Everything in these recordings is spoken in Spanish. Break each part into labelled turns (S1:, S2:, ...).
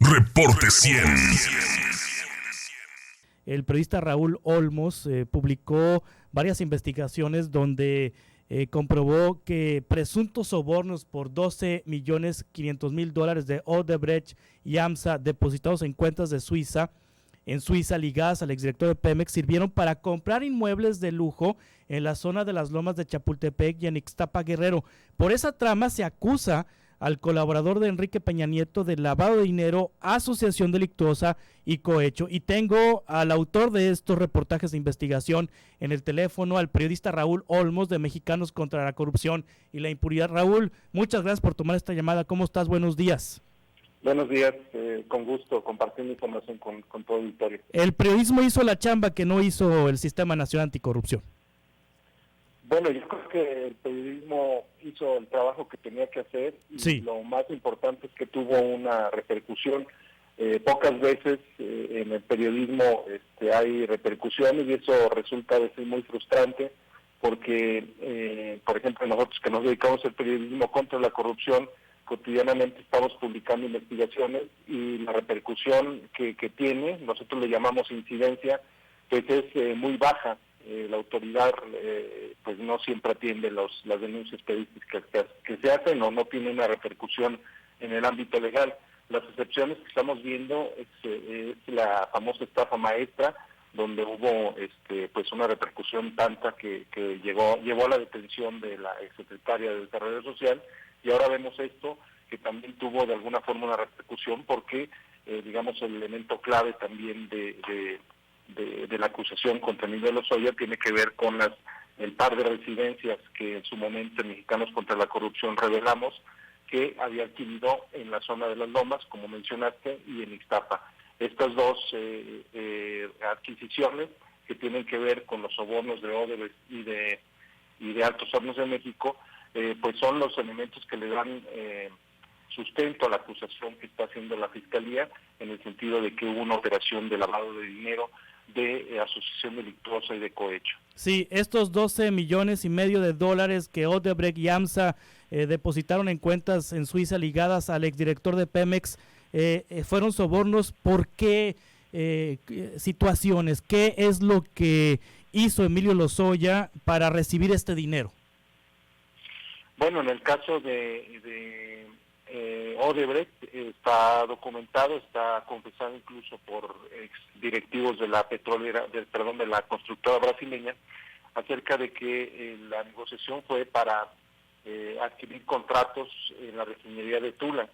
S1: Reporte 100.
S2: El periodista Raúl Olmos publicó varias investigaciones donde comprobó que presuntos sobornos por $12.500.000 de Odebrecht y AMSA depositados en cuentas de Suiza, ligadas al exdirector de Pemex, sirvieron para comprar inmuebles de lujo en la zona de las Lomas de Chapultepec y en Ixtapa, Guerrero. Por esa trama se acusa al colaborador de Enrique Peña Nieto de lavado de dinero, asociación delictuosa y cohecho. Y tengo al autor de estos reportajes de investigación en el teléfono, al periodista Raúl Olmos, de Mexicanos contra la Corrupción y la Impunidad. Raúl, muchas gracias por tomar esta llamada. ¿Cómo estás? Buenos días.
S3: Buenos días, con gusto compartiendo información con todo el auditorio.
S2: El periodismo hizo la chamba que no hizo el Sistema Nacional Anticorrupción.
S3: Bueno, yo creo que el periodismo hizo el trabajo que tenía que hacer y
S2: sí.
S3: Lo más importante es que tuvo una repercusión. Pocas veces en el periodismo hay repercusiones y eso resulta a veces muy frustrante porque, por ejemplo, nosotros que nos dedicamos al periodismo contra la corrupción, cotidianamente estamos publicando investigaciones y la repercusión que tiene, nosotros le llamamos incidencia, pues es muy baja. La autoridad pues no siempre atiende las denuncias periodísticas que se hacen o no tiene una repercusión en el ámbito legal. Las excepciones que estamos viendo es la famosa estafa maestra, donde hubo pues una repercusión tanta que llevó a la detención de la exsecretaria de Desarrollo Social, y ahora vemos esto que también tuvo de alguna forma una repercusión porque digamos el elemento clave también de la acusación contra Emilio Lozoya tiene que ver con el par de residencias que en su momento en Mexicanos contra la Corrupción revelamos que había adquirido en la zona de las Lomas, como mencionaste, y en Ixtapa. Estas dos adquisiciones que tienen que ver con los sobornos de Odebrecht y de Altos Hornos de México, pues son los elementos que le dan sustento a la acusación que está haciendo la Fiscalía, en el sentido de que hubo una operación de lavado de dinero, de asociación delictuosa y de cohecho.
S2: Sí, estos $12.5 millones que Odebrecht y AMSA depositaron en cuentas en Suiza ligadas al exdirector de Pemex, fueron sobornos. ¿Por qué situaciones? ¿Qué es lo que hizo Emilio Lozoya para recibir este dinero?
S3: Bueno, en el caso de Odebrecht está documentado, está confesado incluso por exdirectivos de la petrolera, de la constructora brasileña, acerca de que la negociación fue para adquirir contratos en la refinería de Tula,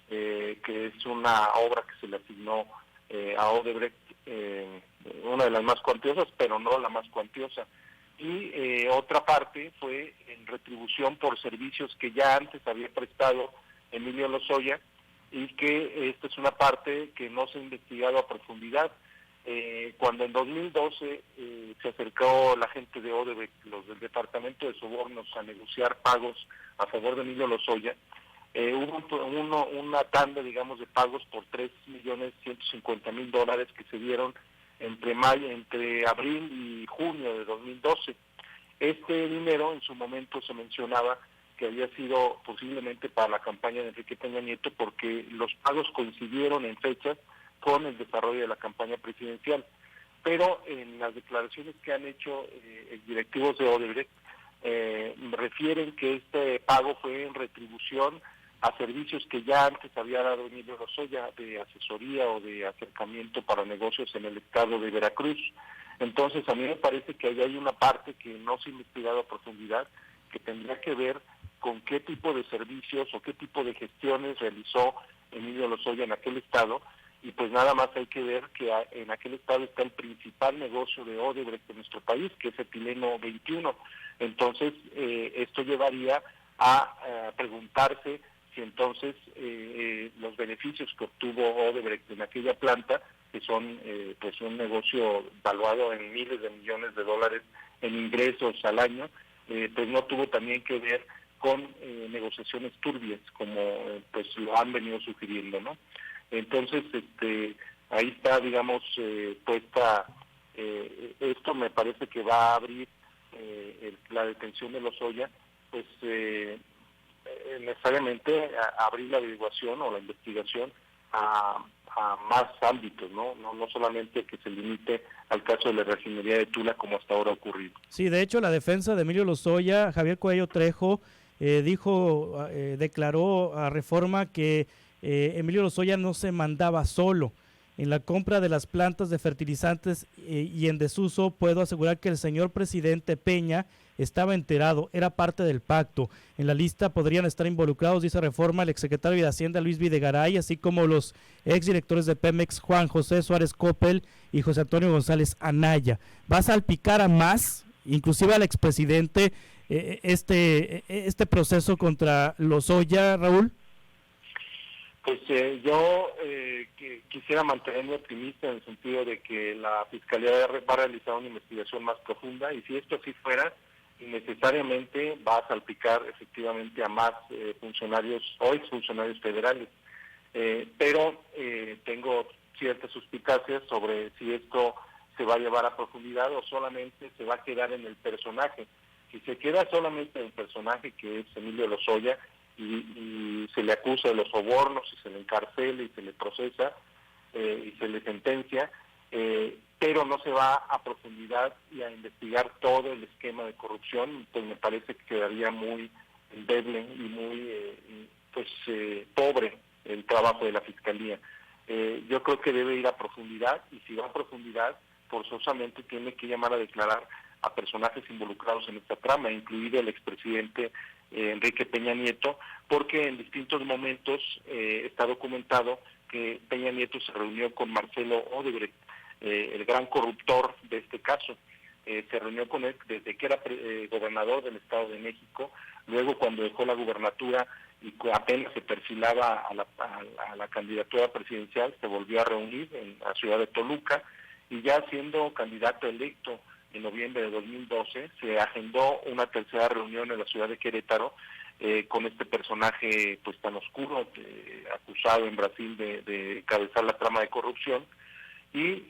S3: que es una obra que se le asignó a Odebrecht, una de las más cuantiosas, pero no la más cuantiosa. Y otra parte fue en retribución por servicios que ya antes había prestado Emilio Lozoya, y que esta es una parte que no se ha investigado a profundidad. Cuando en 2012 se acercó la gente de Odebrecht, los del Departamento de Sobornos, a negociar pagos a favor de Emilio Lozoya, hubo una tanda, digamos, de pagos por $3.150.000 que se dieron entre abril y junio de 2012. Este dinero en su momento se mencionaba que había sido posiblemente para la campaña de Enrique Peña Nieto, porque los pagos coincidieron en fechas con el desarrollo de la campaña presidencial. Pero en las declaraciones que han hecho directivos de Odebrecht, refieren que este pago fue en retribución a servicios que ya antes había dado Emilio Lozoya, de asesoría o de acercamiento para negocios en el estado de Veracruz. Entonces, a mí me parece que ahí hay una parte que no se ha investigado a profundidad, que tendría que ver con qué tipo de servicios o qué tipo de gestiones realizó Emilio Lozoya en aquel estado, y pues nada más hay que ver que en aquel estado está el principal negocio de Odebrecht en nuestro país, que es Etileno 21. Entonces, esto llevaría a preguntarse si entonces los beneficios que obtuvo Odebrecht en aquella planta, que son pues un negocio valuado en miles de millones de dólares en ingresos al año, pues no tuvo también que ver con negociaciones turbias, como pues lo han venido sugiriendo, ¿no? Entonces, ahí está, digamos, puesta, esto me parece que va a abrir la detención de Lozoya, pues necesariamente abrir la averiguación o la investigación a más ámbitos, ¿no? No solamente que se limite al caso de la refinería de Tula como hasta ahora ha ocurrido.
S2: Sí, de hecho la defensa de Emilio Lozoya, Javier Cuello Trejo, declaró a Reforma que Emilio Lozoya no se mandaba solo. En la compra de las plantas de fertilizantes y en desuso, puedo asegurar que el señor presidente Peña estaba enterado, era parte del pacto. En la lista podrían estar involucrados, dice Reforma, el exsecretario de Hacienda Luis Videgaray, así como los exdirectores de Pemex Juan José Suárez Coppel y José Antonio González Anaya. ¿Va a salpicar a más, inclusive al expresidente, este proceso contra Lozoya, Raúl?
S3: Pues yo quisiera mantenerme optimista en el sentido de que la Fiscalía va a realizar una investigación más profunda, y si esto así fuera, necesariamente va a salpicar efectivamente a más funcionarios o exfuncionarios federales. Pero tengo ciertas suspicacias sobre si esto se va a llevar a profundidad o solamente se va a quedar en el personaje. Si se queda solamente en el personaje, que es Emilio Lozoya, y se le acusa de los sobornos y se le encarcela y se le procesa y se le sentencia, pero no se va a profundidad y a investigar todo el esquema de corrupción, pues me parece que quedaría muy endeble y muy pobre el trabajo de la Fiscalía. Yo creo que debe ir a profundidad, y si va a profundidad, forzosamente tiene que llamar a declarar a personajes involucrados en esta trama, incluido el expresidente Enrique Peña Nieto, porque en distintos momentos está documentado que Peña Nieto se reunió con Marcelo Odebrecht, el gran corruptor de este caso. Se reunió con él desde que era gobernador del Estado de México, luego cuando dejó la gubernatura y apenas se perfilaba a la candidatura presidencial, se volvió a reunir en la ciudad de Toluca, y ya siendo candidato electo en noviembre de 2012, se agendó una tercera reunión en la ciudad de Querétaro con este personaje pues tan oscuro, acusado en Brasil de encabezar la trama de corrupción, y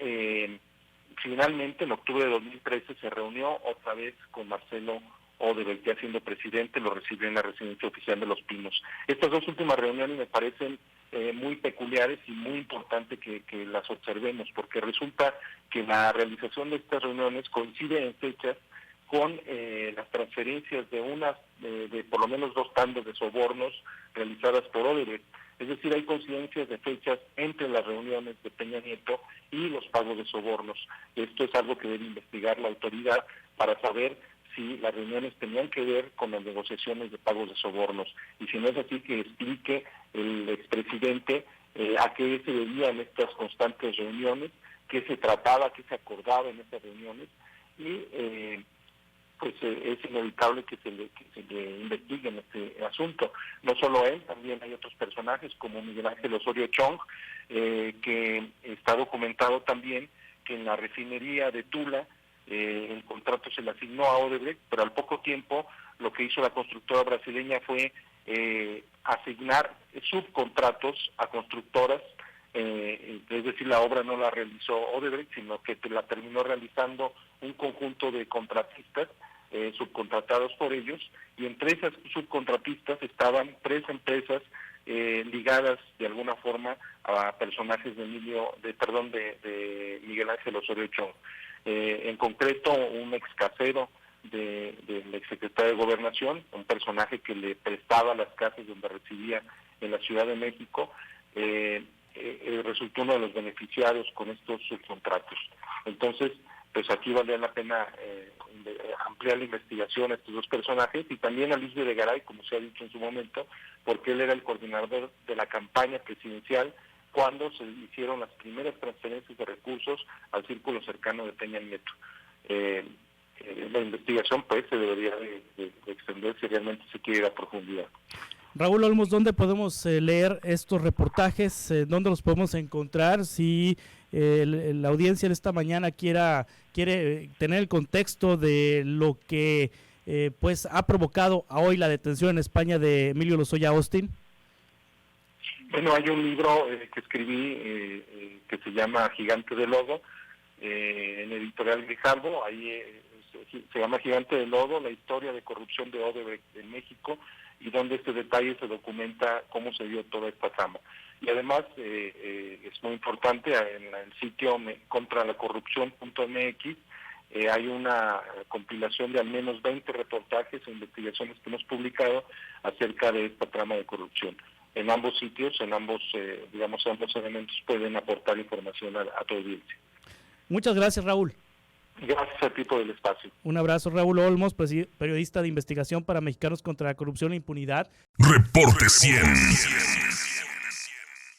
S3: finalmente en octubre de 2013 se reunió otra vez con Marcelo Odebrecht, ya siendo presidente, lo recibió en la residencia oficial de Los Pinos. Estas dos últimas reuniones me parecen muy peculiares y muy importante que las observemos, porque resulta que la realización de estas reuniones coincide en fechas con las transferencias de por lo menos 2 tandas de sobornos realizadas por Odebrecht. Es decir, hay coincidencias de fechas entre las reuniones de Peña Nieto y los pagos de sobornos. Esto es algo que debe investigar la autoridad para saber si las reuniones tenían que ver con las negociaciones de pagos de sobornos. Y si no es así, que explique el expresidente a qué se debían estas constantes reuniones, qué se trataba, qué se acordaba en estas reuniones, y es inevitable que se le investigue en este asunto. No solo él, también hay otros personajes como Miguel Ángel Osorio Chong, que está documentado también que en la refinería de Tula el contrato se le asignó a Odebrecht, pero al poco tiempo lo que hizo la constructora brasileña fue asignar subcontratos a constructoras, es decir, la obra no la realizó Odebrecht, sino que la terminó realizando un conjunto de contratistas subcontratados por ellos, y entre esas subcontratistas estaban 3 empresas ligadas de alguna forma a personajes de Miguel Ángel Osorio Chong. En concreto, un ex casero del exsecretario de Gobernación, un personaje que le prestaba las casas donde residía en la Ciudad de México, resultó uno de los beneficiados con estos subcontratos. Entonces, pues aquí vale la pena ampliar la investigación a estos 2 personajes, y también a Luis Videgaray, como se ha dicho en su momento, porque él era el coordinador de la campaña presidencial cuando se hicieron las primeras transferencias de recursos al círculo cercano de Peña Nieto. La investigación pues se debería de extender si realmente se quiere ir a profundidad.
S2: Raúl Olmos, ¿dónde podemos leer estos reportajes? ¿Dónde los podemos encontrar? Si la audiencia de esta mañana quiere tener el contexto de lo que pues ha provocado a hoy la detención en España de Emilio Lozoya Austin.
S3: Bueno, hay un libro que escribí que se llama Gigante de Lodo, en Editorial Grijalbo. Ahí se llama Gigante de Lodo, la historia de corrupción de Odebrecht en México, y donde este detalle se documenta cómo se dio toda esta trama. Y además es muy importante, en el sitio contralacorrupción.mx hay una compilación de al menos 20 reportajes e investigaciones que hemos publicado acerca de esta trama de corrupción. En ambos sitios, en ambos elementos pueden aportar información a tu audiencia.
S2: Muchas gracias, Raúl.
S3: Gracias a ti por el espacio.
S2: Un abrazo, Raúl Olmos, periodista de investigación para Mexicanos contra la Corrupción e Impunidad.
S1: Reporte 100.